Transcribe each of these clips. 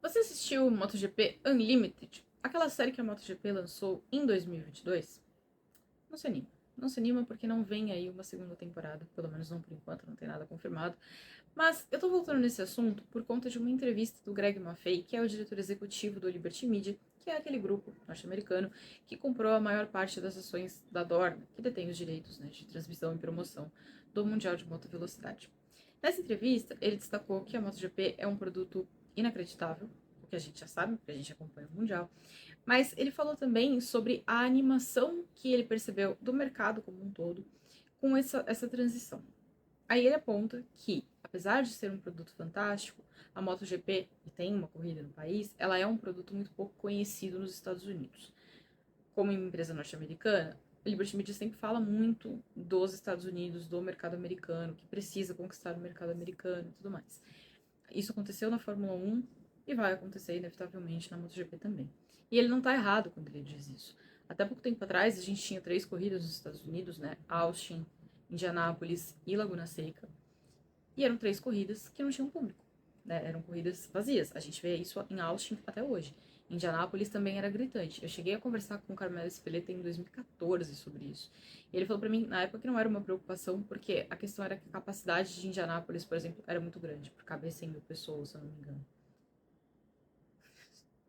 Você assistiu MotoGP Unlimited? Aquela série que a MotoGP lançou em 2022? Não se anima. Não se anima porque não vem aí uma segunda temporada, pelo menos não por enquanto, não tem nada confirmado. Mas eu tô voltando nesse assunto por conta de uma entrevista do Greg Maffei, que é o diretor executivo do Liberty Media, que é aquele grupo norte-americano que comprou a maior parte das ações da Dorna, que detém os direitos, né, de transmissão e promoção do Mundial de Moto Velocidade. Nessa entrevista, ele destacou que a MotoGP é um produto inacreditável, o que a gente já sabe, porque a gente acompanha o Mundial, mas ele falou também sobre a animação que ele percebeu do mercado como um todo com essa transição. Aí ele aponta que, apesar de ser um produto fantástico, a MotoGP, e tem uma corrida no país, ela é um produto muito pouco conhecido nos Estados Unidos. Como empresa norte-americana, a Liberty Media sempre fala muito dos Estados Unidos, do mercado americano, que precisa conquistar o mercado americano e tudo mais. Isso aconteceu na Fórmula 1 e vai acontecer inevitavelmente na MotoGP também. E ele não está errado quando ele diz isso. Até pouco tempo atrás, a gente tinha 3 corridas nos Estados Unidos, né? Austin, Indianápolis e Laguna Seca. E eram 3 corridas que não tinham público, né? Eram corridas vazias. A gente vê isso em Austin até hoje. Em Indianápolis também era gritante. Eu cheguei a conversar com o Carmelo Espeleta em 2014 sobre isso. E ele falou para mim, na época, que não era uma preocupação, porque a questão era que a capacidade de Indianápolis, por exemplo, era muito grande, por caber 100 mil pessoas, se eu não me engano.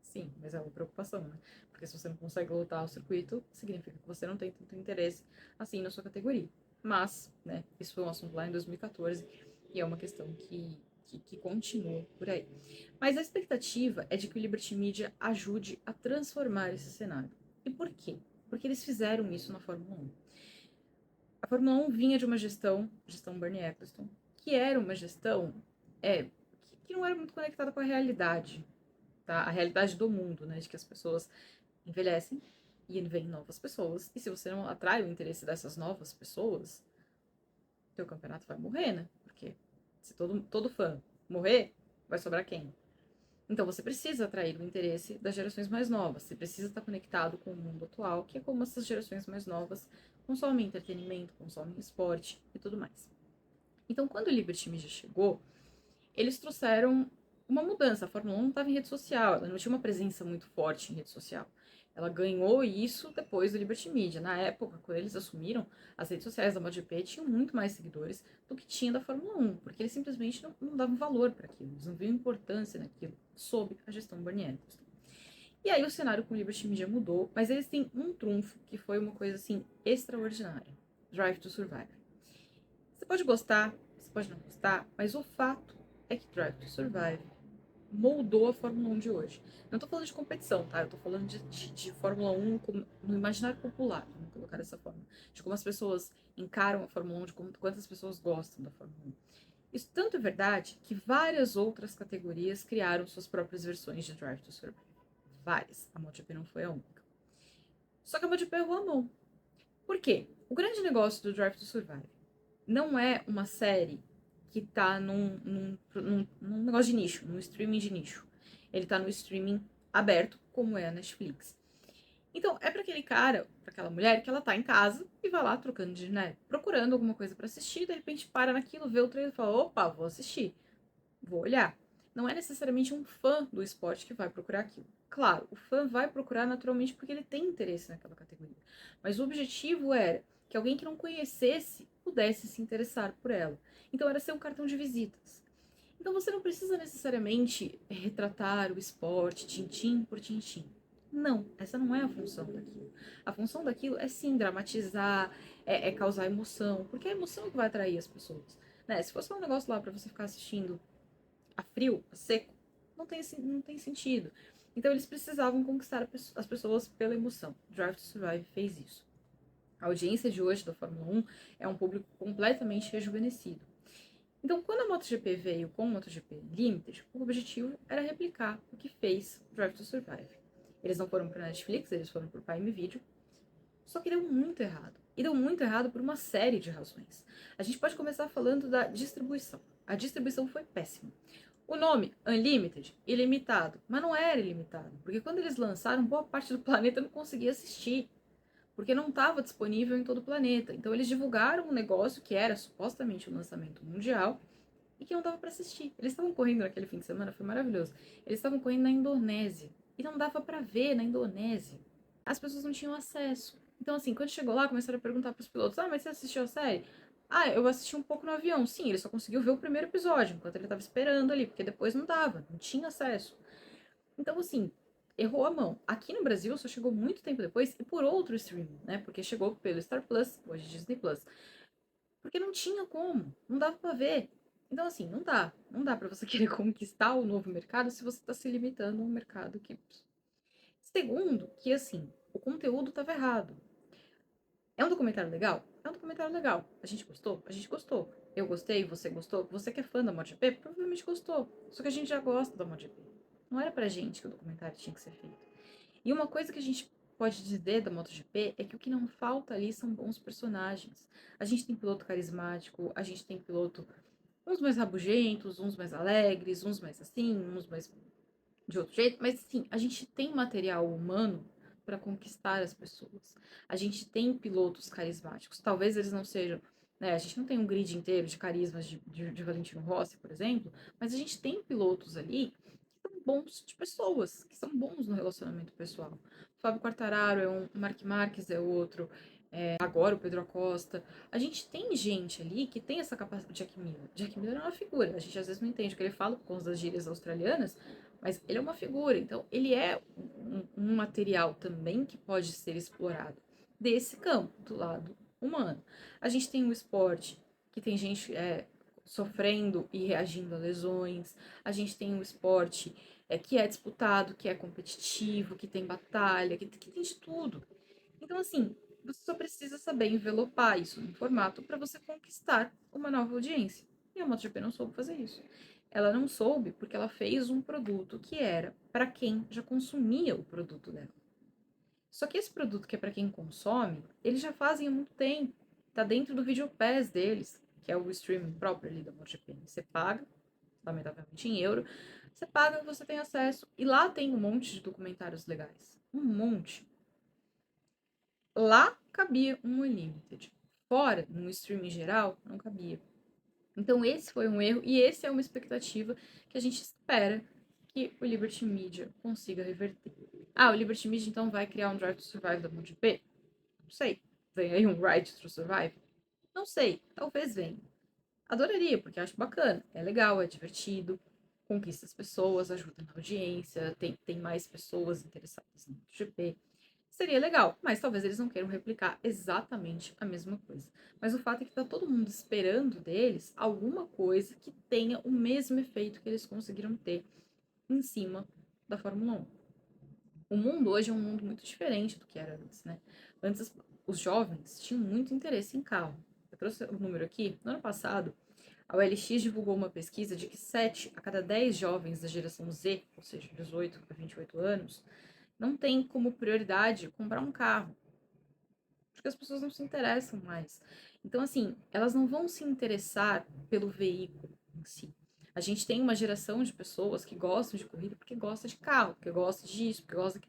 Sim, mas é uma preocupação, né? Porque se você não consegue lotar o circuito, significa que você não tem tanto interesse assim na sua categoria. Mas, né, isso foi um assunto lá em 2014 e é uma questão que continua por aí. Mas a expectativa é de que o Liberty Media ajude a transformar esse cenário. E por quê? Porque eles fizeram isso na Fórmula 1. A Fórmula 1 vinha de uma gestão Bernie Eccleston, que era uma gestão que não era muito conectada com a realidade, tá? A realidade do mundo, né? De que as pessoas envelhecem e vêm novas pessoas. E se você não atrai o interesse dessas novas pessoas, teu campeonato vai morrer, né? Porque se todo fã morrer, vai sobrar quem? Então você precisa atrair o interesse das gerações mais novas. Você precisa estar conectado com o mundo atual, que é como essas gerações mais novas consomem entretenimento, consomem esporte e tudo mais. Então, quando o Liberty Media chegou, eles trouxeram uma mudança. A Fórmula 1 não estava em rede social, ela não tinha uma presença muito forte em rede social. Ela ganhou isso depois do Liberty Media. Na época, quando eles assumiram, as redes sociais da MotoGP tinham muito mais seguidores do que tinha da Fórmula 1, porque eles simplesmente não davam valor para aquilo, eles não viam importância naquilo, sob a gestão Bernie Eccleston. E aí o cenário com o Liberty Media mudou, mas eles têm um trunfo que foi uma coisa assim extraordinária: Drive to Survive. Você pode gostar, você pode não gostar, mas o fato é que Drive to Survive moldou a Fórmula 1 de hoje. Não tô falando de competição, tá? Eu tô falando de Fórmula 1 no imaginário popular, vamos colocar dessa forma. De como as pessoas encaram a Fórmula 1, de quantas pessoas gostam da Fórmula 1. Isso tanto é verdade que várias outras categorias criaram suas próprias versões de Drive to Survive. Várias. A MotoGP não foi a única. Só que a MotoGP errou a mão. Por quê? O grande negócio do Drive to Survive não é uma série que tá num negócio de nicho, num streaming de nicho. Ele tá no streaming aberto, como é a Netflix. Então, é para aquele cara, para aquela mulher, que ela tá em casa e vai lá trocando de, né, procurando alguma coisa para assistir, de repente para naquilo, vê o trailer e fala: opa, vou assistir, vou olhar. Não é necessariamente um fã do esporte que vai procurar aquilo. Claro, o fã vai procurar naturalmente porque ele tem interesse naquela categoria. Mas o objetivo era que alguém que não conhecesse pudesse se interessar por ela. Então era ser um cartão de visitas. Então você não precisa necessariamente retratar o esporte tintim por tintim. Não, essa não é a função daquilo. A função daquilo é sim dramatizar, é causar emoção, porque é a emoção que vai atrair as pessoas. Né? Se fosse um negócio lá para você ficar assistindo a frio, a seco, não tem sentido. Então eles precisavam conquistar as pessoas pela emoção. Drive to Survive fez isso. A audiência de hoje da Fórmula 1 é um público completamente rejuvenescido. Então, quando a MotoGP veio com o MotoGP Limited, o objetivo era replicar o que fez Drive to Survive. Eles não foram para Netflix, eles foram para o Prime Video, só que deu muito errado. E deu muito errado por uma série de razões. A gente pode começar falando da distribuição. A distribuição foi péssima. O nome, Unlimited, ilimitado, mas não era ilimitado, porque quando eles lançaram, boa parte do planeta não conseguia assistir, porque não estava disponível em todo o planeta. Então eles divulgaram um negócio que era supostamente um lançamento mundial e que não dava pra assistir. Eles estavam correndo naquele fim de semana, foi maravilhoso. Eles estavam correndo na Indonésia e não dava pra ver na Indonésia. As pessoas não tinham acesso. Então, assim, quando chegou lá, começaram a perguntar pros pilotos: ah, mas você assistiu a série? Ah, eu assisti um pouco no avião. Sim, ele só conseguiu ver o primeiro episódio, enquanto ele tava esperando ali, porque depois não dava, não tinha acesso. Então, assim, errou a mão. Aqui no Brasil só chegou muito tempo depois e por outro streaming, né? Porque chegou pelo Star Plus, hoje Disney Plus. Porque não tinha como, não dava pra ver. Então, assim, não dá pra você querer conquistar o novo mercado se você tá se limitando a um mercado que. Segundo, que assim, o conteúdo tava errado. É um documentário legal? É um documentário legal. A gente gostou? A gente gostou. Eu gostei, você gostou? Você que é fã da MotoGP, provavelmente gostou. Só que a gente já gosta da MotoGP. Não era pra gente que o documentário tinha que ser feito. E uma coisa que a gente pode dizer da MotoGP é que o que não falta ali são bons personagens. A gente tem piloto carismático, a gente tem piloto uns mais rabugentos, uns mais alegres, uns mais assim, uns mais de outro jeito, mas sim, a gente tem material humano para conquistar as pessoas. A gente tem pilotos carismáticos. Talvez eles não sejam, né? A gente não tem um grid inteiro de carismas de Valentino Rossi, por exemplo, mas a gente tem pilotos ali que são bons de pessoas, que são bons no relacionamento pessoal. O Fábio Quartararo é um, o Marc Marques é outro, agora o Pedro Acosta. A gente tem gente ali que tem essa capacidade. Jack Miller. Jack Miller é uma figura. A gente às vezes não entende o que ele fala por causa das gírias australianas, mas ele é uma figura. Então, ele é um material também que pode ser explorado desse campo, do lado humano. A gente tem o esporte, que tem gente sofrendo e reagindo a lesões. A gente tem o esporte que é disputado, que é competitivo, que tem batalha, que tem de tudo. Então, assim, você só precisa saber envelopar isso no formato para você conquistar uma nova audiência. E a MotoGP não soube fazer isso. Ela não soube porque ela fez um produto que era para quem já consumia o produto dela. Só que esse produto que é para quem consome, eles já fazem há muito tempo. Tá dentro do Videopass deles, que é o streaming próprio ali da MotoGP. Você paga, lamentavelmente em euro, você paga, você tem acesso. E lá tem um monte de documentários legais. Um monte. Lá cabia um Unlimited. Fora, no streaming geral, não cabia. Então esse foi um erro e esse é uma expectativa que a gente espera que o Liberty Media consiga reverter. Ah, o Liberty Media então vai criar um Drive to Survive da MotoGP? Não sei. Vem aí um Ride to Survive? Não sei. Talvez venha. Adoraria, porque acho bacana. É legal, é divertido, conquista as pessoas, ajuda na audiência, tem mais pessoas interessadas no MotoGP. Seria legal, mas talvez eles não queiram replicar exatamente a mesma coisa. Mas o fato é que tá todo mundo esperando deles alguma coisa que tenha o mesmo efeito que eles conseguiram ter em cima da Fórmula 1. O mundo hoje é um mundo muito diferente do que era antes, né? Antes, os jovens tinham muito interesse em carro. Eu trouxe o número aqui. No ano passado, a OLX divulgou uma pesquisa de que 7 a cada 10 jovens da geração Z, ou seja, 18 a 28 anos, não tem como prioridade comprar um carro, porque as pessoas não se interessam mais. Então, assim, elas não vão se interessar pelo veículo em si. A gente tem uma geração de pessoas que gostam de corrida porque gosta de carro, porque gosta disso, porque gosta.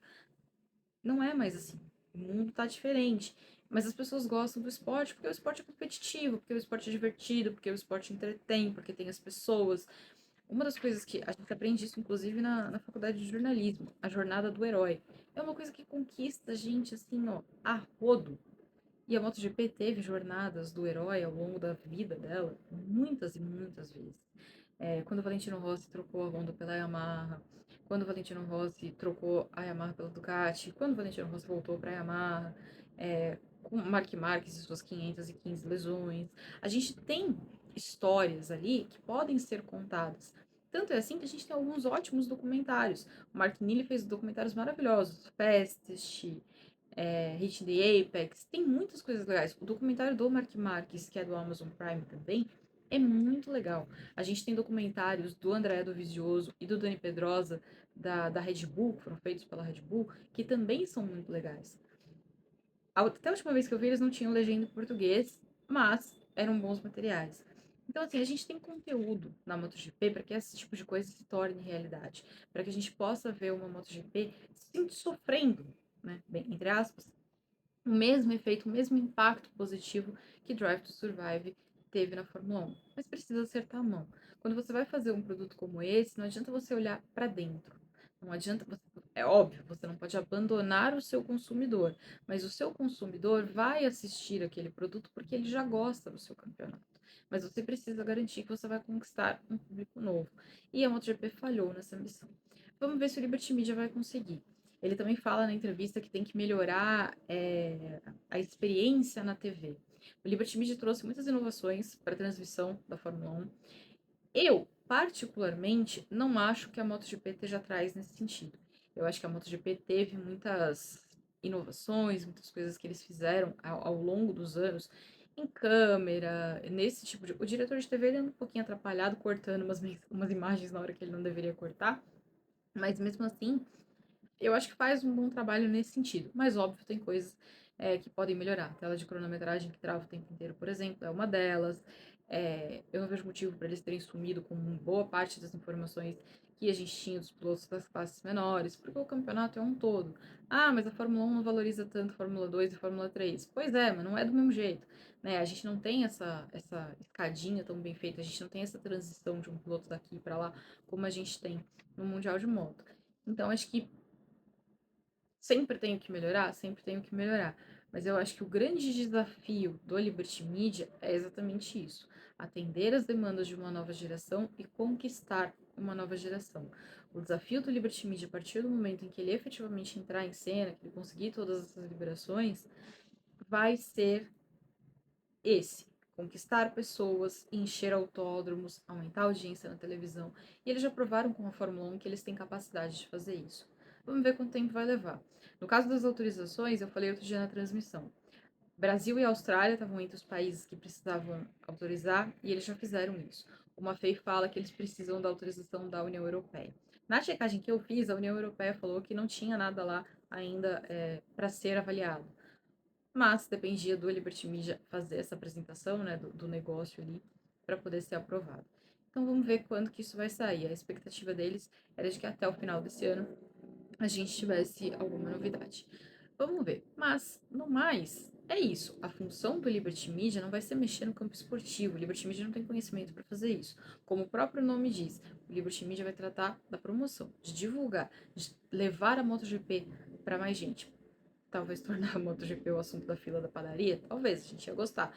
Não é mais assim. O mundo tá diferente. Mas as pessoas gostam do esporte porque o esporte é competitivo, porque o esporte é divertido, porque o esporte entretém, porque tem as pessoas. Uma das coisas que a gente aprende isso, inclusive, na faculdade de jornalismo, a jornada do herói. É uma coisa que conquista a gente, assim, ó, a rodo. E a MotoGP teve jornadas do herói ao longo da vida dela, muitas e muitas vezes. Quando o Valentino Rossi trocou a Honda pela Yamaha, quando o Valentino Rossi trocou a Yamaha pela Ducati, quando o Valentino Rossi voltou para a Yamaha, com o Marc Marques e suas 515 lesões. A gente tem histórias ali que podem ser contadas. Tanto é assim que a gente tem alguns ótimos documentários. O Mark Neely fez documentários maravilhosos, Fastest, Hit the Apex, tem muitas coisas legais. O documentário do Mark Marques, que é do Amazon Prime também, é muito legal. A gente tem documentários do André Dovizioso e do Dani Pedrosa, da Red Bull, que foram feitos pela Red Bull, que também são muito legais. Até a última vez que eu vi, eles não tinham legenda em português, mas eram bons materiais. Então, assim, a gente tem conteúdo na MotoGP para que esse tipo de coisa se torne realidade. Para que a gente possa ver uma MotoGP sim, sofrendo, né? Bem, entre aspas, o mesmo efeito, o mesmo impacto positivo que Drive to Survive teve na Fórmula 1. Mas precisa acertar a mão. quando você vai fazer um produto como esse, não adianta você olhar para dentro. Não adianta você, é óbvio, você não pode abandonar o seu consumidor, mas o seu consumidor vai assistir aquele produto porque ele já gosta do seu campeonato. Mas você precisa garantir que você vai conquistar um público novo. E a MotoGP falhou nessa missão. Vamos ver se o Liberty Media vai conseguir. Ele também fala na entrevista que tem que melhorar a experiência na TV. O Liberty Media trouxe muitas inovações para a transmissão da Fórmula 1. Eu, particularmente, não acho que a MotoGP esteja atrás nesse sentido. Eu acho que a MotoGP teve muitas inovações, muitas coisas que eles fizeram ao longo dos anos, em câmera, nesse tipo de. O diretor de TV ele anda um pouquinho atrapalhado, cortando umas imagens na hora que ele não deveria cortar, mas mesmo assim, eu acho que faz um bom trabalho nesse sentido. Mas, óbvio, tem coisas que podem melhorar. A tela de cronometragem que trava o tempo inteiro, por exemplo, é uma delas. Eu não vejo motivo para eles terem sumido com boa parte das informações que a gente tinha dos pilotos das classes menores, porque o campeonato é um todo. Ah, mas a Fórmula 1 não valoriza tanto a Fórmula 2 e a Fórmula 3. Pois é, mas não é do mesmo jeito. Né? A gente não tem essa escadinha tão bem feita, a gente não tem essa transição de um piloto daqui para lá como a gente tem no Mundial de Moto. Então, acho que sempre tenho que melhorar? Sempre tenho que melhorar. Mas eu acho que o grande desafio do Liberty Media é exatamente isso: atender as demandas de uma nova geração e conquistar uma nova geração. O desafio do Liberty Media, a partir do momento em que ele efetivamente entrar em cena, que ele conseguir todas essas liberações, vai ser esse: conquistar pessoas, encher autódromos, aumentar a audiência na televisão. E eles já provaram com a Fórmula 1 que eles têm capacidade de fazer isso. Vamos ver quanto tempo vai levar. No caso das autorizações, eu falei outro dia na transmissão. Brasil e Austrália estavam entre os países que precisavam autorizar e eles já fizeram isso. O Maffei fala que eles precisam da autorização da União Europeia. Na checagem que eu fiz, a União Europeia falou que não tinha nada lá ainda para ser avaliado, mas dependia do Liberty Media fazer essa apresentação, né, do negócio ali, para poder ser aprovado. Então vamos ver quando que isso vai sair. A expectativa deles era de que até o final desse ano a gente tivesse alguma novidade. Vamos ver. Mas, no mais, é isso. A função do Liberty Media não vai ser mexer no campo esportivo. O Liberty Media não tem conhecimento para fazer isso. Como o próprio nome diz, o Liberty Media vai tratar da promoção, de divulgar, de levar a MotoGP para mais gente. Talvez tornar a MotoGP o assunto da fila da padaria, talvez, a gente ia gostar.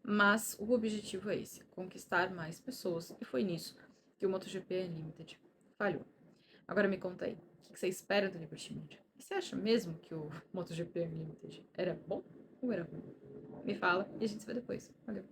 Mas o objetivo é esse: conquistar mais pessoas. E foi nisso que o MotoGP Unlimited falhou. Agora me conta aí, o que você espera do Liberty Media? E você acha mesmo que o MotoGP Unlimited era bom ou era ruim? Me fala e a gente se vê depois. Valeu!